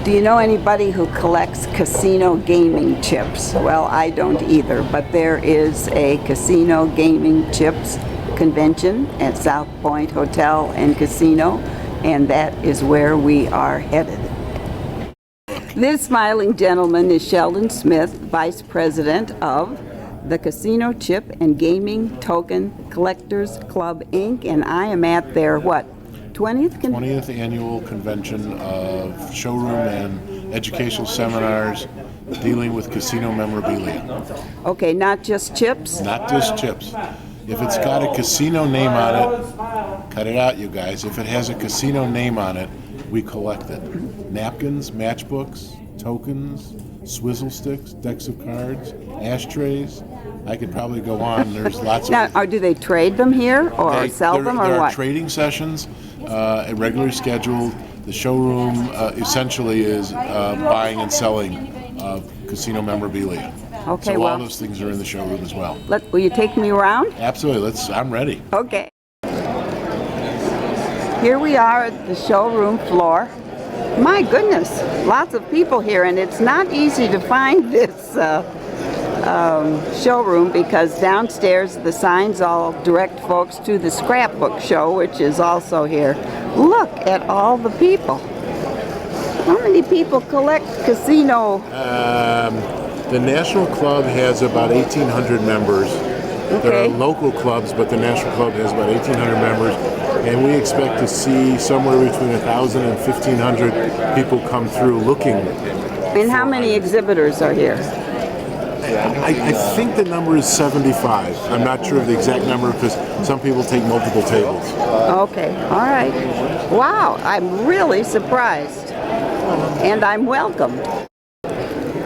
Do you know anybody who collects casino gaming chips? Well, I don't either, but there is a casino gaming chips convention at South Point Hotel and Casino, and that is where we are headed. This smiling gentleman is Sheldon Smith, Vice President of the Casino Chip and Gaming Token Collectors Club, Inc., and I am at their, 20th annual convention of showroom and educational seminars dealing with casino memorabilia. Okay, not just chips? Not just chips. If it's got a casino name on it, cut it out, you guys. If it has a casino name on it, we collect it. Napkins, matchbooks, tokens, swizzle sticks, decks of cards, ashtrays. I could probably go on. There's lots of... Now, do they trade them here or sell them or there what? There are trading sessions, regularly scheduled. The showroom essentially is buying and selling casino memorabilia. Okay, so all those things are in the showroom as well. Will you take me around? Absolutely. I'm ready. Okay. Here we are at the showroom floor. My goodness, lots of people here, and it's not easy to find this showroom because downstairs the signs all direct folks to the scrapbook show, which is also here. Look at all the people. How many people collect casino? The National Club has about 1,800 members. Okay. There are local clubs, but the National Club has about 1,800 members, and we expect to see somewhere between 1,000 and 1,500 people come through looking. And how many exhibitors are here? I think the number is 75. I'm not sure of the exact number because some people take multiple tables. Okay, all right. Wow, I'm really surprised. And I'm welcomed.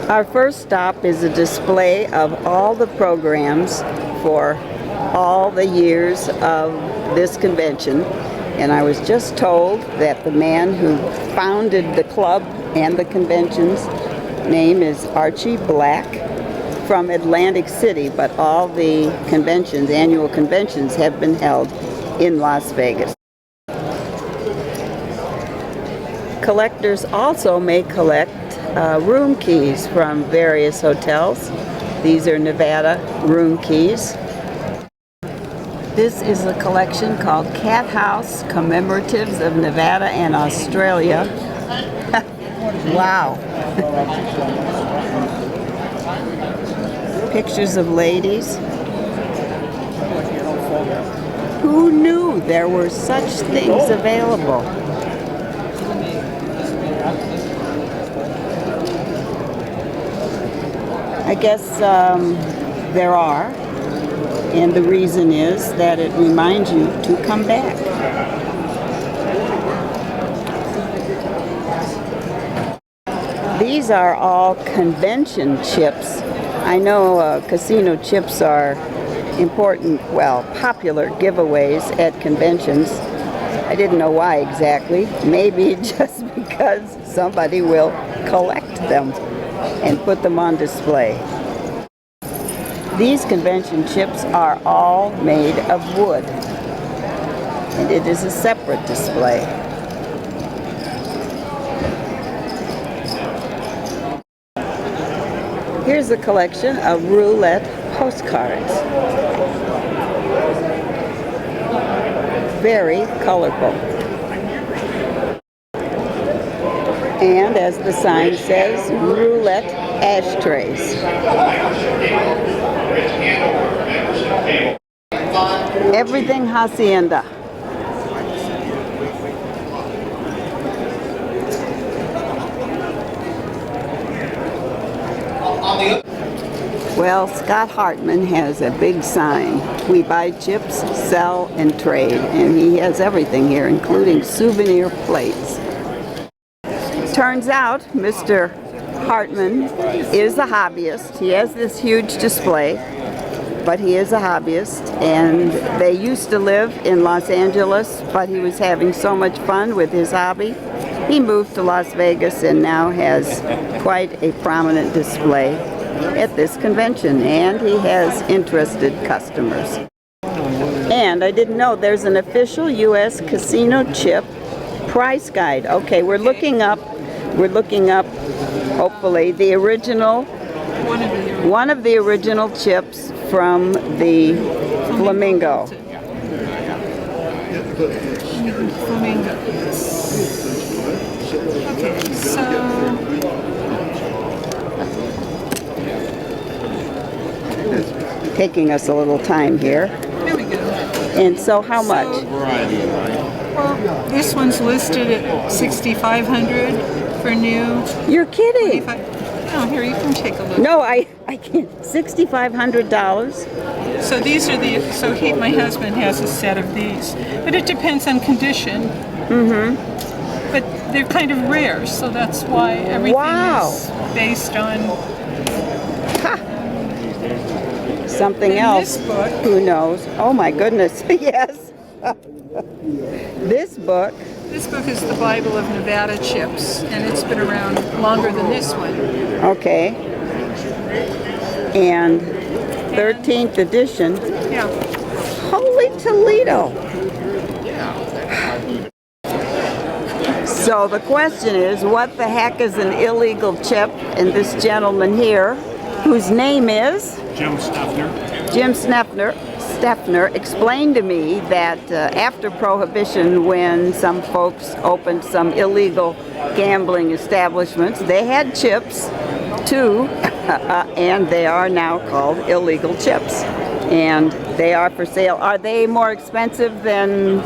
Our first stop is a display of all the programs for all the years of this convention. And I was just told that the man who founded the club and the convention's name is Archie Black from Atlantic City, but all the conventions, annual conventions, have been held in Las Vegas. Collectors also may collect room keys from various hotels. These are Nevada room keys. This is a collection called Cat House Commemoratives of Nevada and Australia. Wow. Pictures of ladies. Who knew there were such things available? I guess there are, and the reason is that it reminds you to come back. These are all convention chips. I know casino chips are important, popular giveaways at conventions. I didn't know why exactly. Maybe just because somebody will collect them and put them on display. These convention chips are all made of wood, and it is a separate display. Here's a collection of roulette postcards. Very colorful. And as the sign says, roulette ashtrays. Everything Hacienda. Well, Scott Hartman has a big sign. We buy chips, sell, and trade. And he has everything here, including souvenir plates. Turns out Mr. Hartman is a hobbyist. He has this huge display, but he is a hobbyist, and they used to live in Los Angeles, but he was having so much fun with his hobby. He moved to Las Vegas and now has quite a prominent display at this convention, and he has interested customers. And I didn't know there's an official U.S. casino chip price guide. Okay, we're looking up We're looking up, hopefully, the original, one of the original chips from the Flamingo. Flamingos. Okay, so Taking us a little time here. here we go. And so how much? Well, this one's listed at $6,500 for new. You're kidding. Oh, here, you can take a look. No, I can't. $6,500? So these are my husband has a set of these, but it depends on condition. Mm-hmm. But they're kind of rare, so that's why everything is based on. Something And else. this book- Who knows? Oh my goodness. Yes. This book. This book is the Bible of Nevada chips, and it's been around longer than this one. Okay. And 13th edition. Yeah. Holy Toledo. So the question is, what the heck is an illegal chip? And this gentleman here, whose name is? Jim Sniffler. Jim Sniffler explained to me that after Prohibition, when some folks opened some illegal gambling establishments, they had chips too, and they are now called illegal chips. And they are for sale. Are they more expensive than?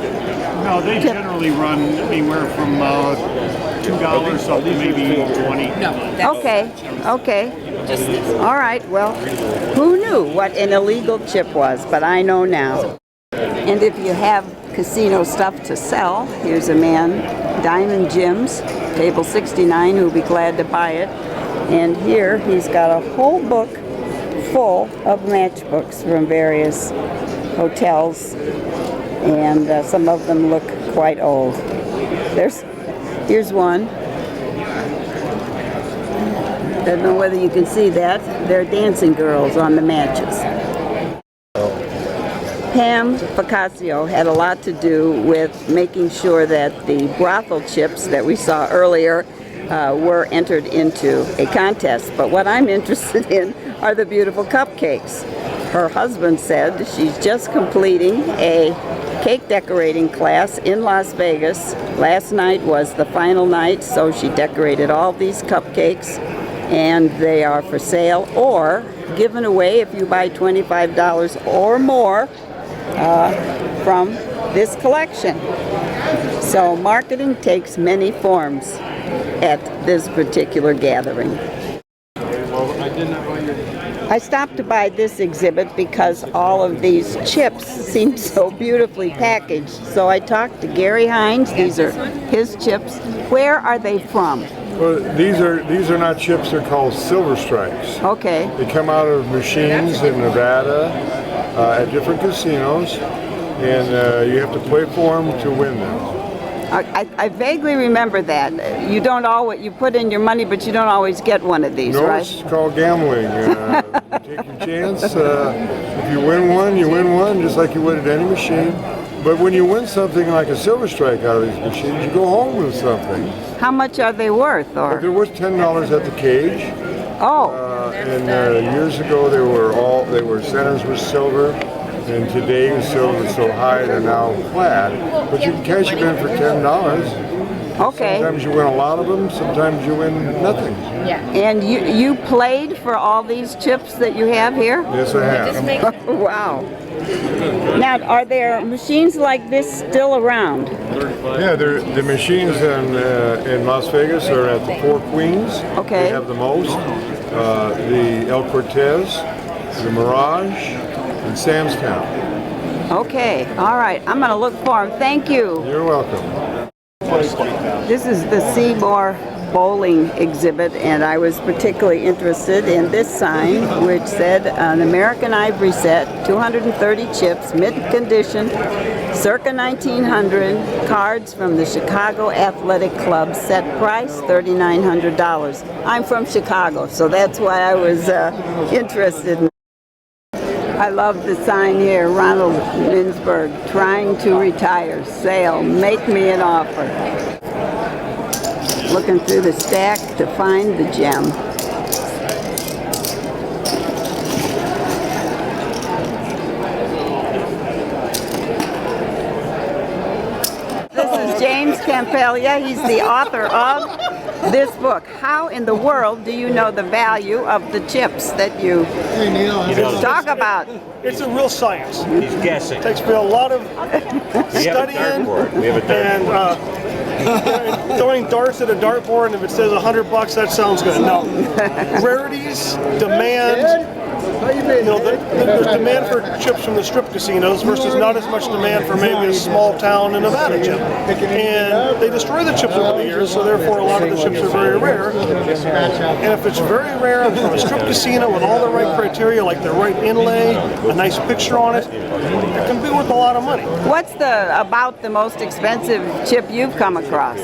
No, they generally run anywhere from $2 up to maybe $20. Okay. All right, well, who knew what an illegal chip was, but I know now. And if you have casino stuff to sell, here's a man, Diamond Jim's, table 69, who'll be glad to buy it. And here he's got a whole book full of matchbooks from various hotels, and some of them look quite old. Here's one. Don't know whether you can see that. They're dancing girls on the matches. Pam Facasio had a lot to do with making sure that the brothel chips that we saw earlier were entered into a contest. But what I'm interested in are the beautiful cupcakes. Her husband said she's just completing a cake decorating class in Las Vegas. Last night was the final night, so she decorated all these cupcakes, and they are for sale or given away if you buy $25 or more from this collection. So marketing takes many forms at this particular gathering. I stopped to buy this exhibit because all of these chips seem so beautifully packaged. So I talked to Gary Hines. These are his chips. Where are they from? Well, these are not chips. They're called Silver Strikes. Okay. They come out of machines in Nevada at different casinos, and you have to play for them to win them. I vaguely remember that. You don't always, you put in your money, but you don't always get one of these, No, right? it's called gambling. You take your chance. If you win one, just like you would at any machine. But when you win something like a Silver Strike out of these machines, you go home with something. How much are they worth? Or They're worth $10 at the cage. oh, And years ago, centers were silver. And today the silver is so high they're now flat. But you can cash them in for $10. okay. Sometimes you win a lot of them, sometimes you win nothing. And you played for all these chips that you have here? Yes, I have. Wow. Now, are there machines like this still around? Yeah, the machines in Las Vegas are at the Four Queens. Okay. They have the most. The El Cortez, the Mirage, and Sam's Town. Okay, all right. I'm going to look for them. Thank you. You're welcome. This is the Seymour bowling exhibit, and I was particularly interested in this sign, which said an American ivory set, 230 chips, mint condition, circa 1900, cards from the Chicago Athletic Club, set price $3,900. I'm from Chicago, so that's why I was interested in. I love the sign here, Ronald Mintzberg, trying to retire, sale, make me an offer. looking through the stack to find the gem. This is James Campelia. He's the author of this book. How in the world do you know the value of the chips that you talk about? It's a real science. He's guessing. It takes me a lot of We have a studying dartboard. We have a dartboard. and throwing darts at a dartboard, and if it says $100, that sounds good. No. Rarities, demand. You know, there's demand for chips from the strip casinos versus not as much demand for maybe a small town in Nevada chip. And they destroy the chips over the years, so therefore a lot of the chips are very rare. And if it's very rare from a strip casino with all the right criteria, like the right inlay, a nice picture on it, it can be worth a lot of money. What's about the most expensive chip you've come across?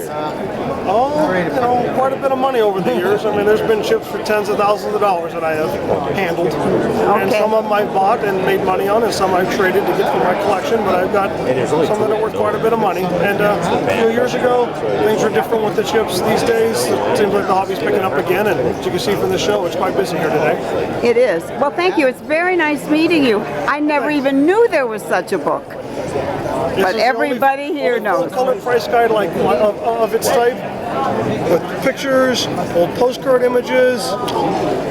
Oh, you know, quite a bit of money over the years. I mean, there's been chips for tens of thousands of dollars that I have handled. And some of them I've bought and made money on, and some I've traded to get for my collection, but I've got some that are worth quite a bit of money. And a few years ago, things were different with the chips. These days, it seems like the hobby's picking up again, and as you can see from the show, it's quite busy here today. It is. Well, thank you. It's very nice meeting you. I never even knew there was such a book. But everybody here knows. Full-color price guide like of its type, with pictures, old postcard images.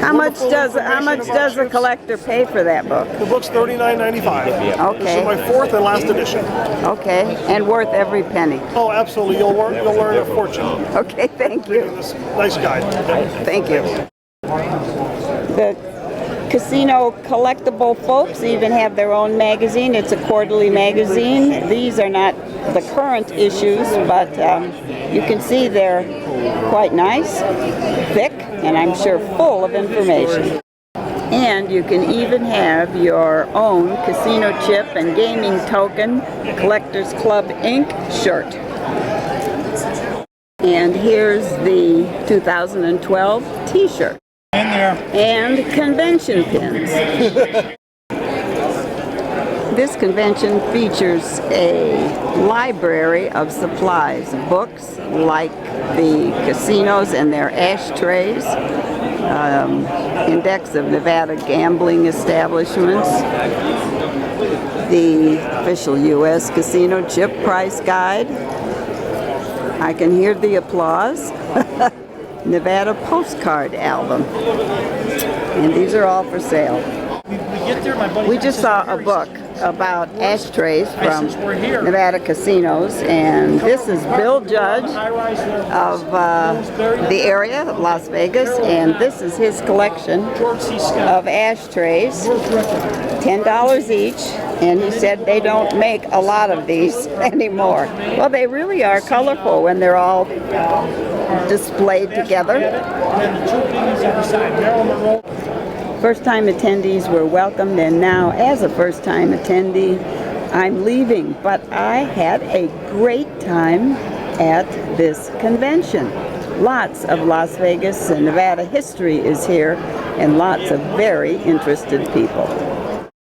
How much does a collector pay for that book? The book's $39.95. Okay. This is my fourth and last edition. Okay, and worth every penny. Oh, absolutely. You'll learn a fortune. Okay, thank you. This nice guide. Thank you. The casino collectible folks even have their own magazine. It's a quarterly magazine. These are not the current issues, but you can see they're quite nice, thick, and I'm sure full of information. And you can even have your own casino chip and gaming token Collectors Club Inc. shirt. And here's the 2012 t-shirt. In there. And convention pins. This convention features a library of supplies, books like the casinos and their ashtrays, index of Nevada gambling establishments, the official U.S. casino chip price guide. I can hear the applause. Nevada postcard album. And these are all for sale. We just saw a book about ashtrays from Nevada casinos, and this is Bill Judge of the area of Las Vegas, and this is his collection of ashtrays, $10 each, and he said they don't make a lot of these anymore. Well, they really are colorful when they're all displayed together. First-time attendees were welcomed, and now as a first-time attendee, I'm leaving, but I had a great time at this convention. Lots of Las Vegas and Nevada history is here, and lots of very interested people.